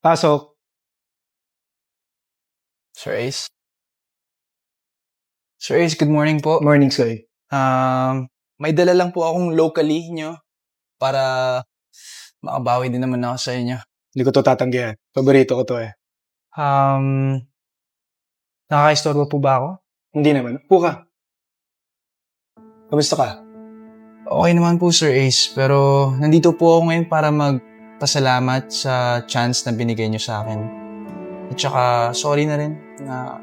Pasok. Sir Ace? Sir Ace, good morning po. Morning, Sky. May dala lang po akong locally nyo para makabawi din naman ako sa inyo. Hindi ko to tatanggihan. Paborito ko to eh. Nakakaistorbo po ba ako? Hindi naman. Upo ka. Kamusta ka? Okay naman po, Sir Ace. Pero nandito po ako ngayon para magpasalamat sa chance na binigay nyo sa akin. At saka, sorry na rin na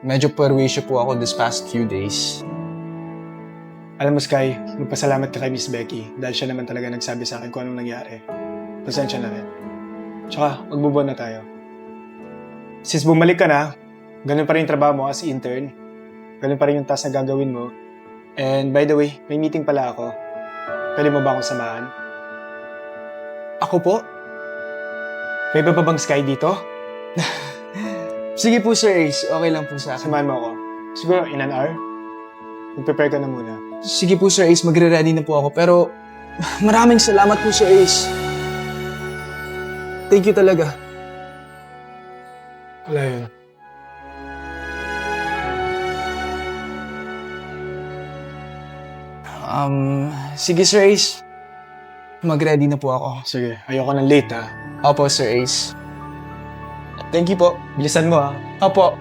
medyo perwisyo po ako this past few days. Alam mo, Sky, magpasalamat ka kay Miss Becky dahil siya naman talaga nagsabi sa akin kung anong nangyari. Pasensya na rin. Tsaka, magbubuan na tayo. Since bumalik ka na, ganun pa rin yung trabaho mo as intern. Ganun pa rin yung task na gagawin mo. And by the way, may meeting pala ako. Pwede mo ba akong samahan? Ako po? May iba pa bang Sky dito? Sige po, Sir Ace. Okay lang po sa akin. Samahan mo ako. Siguro in an hour. Mag-prepare ka na muna. Sige po, Sir Ace. Magre-ready na po ako. Pero maraming salamat po, Sir Ace. Thank you talaga. Wala yun. Sige, Sir Ace. Mag-ready na po ako. Sige, ayoko ng late ha. Opo, Sir Ace. Thank you po. Bilisan mo ha. Opo.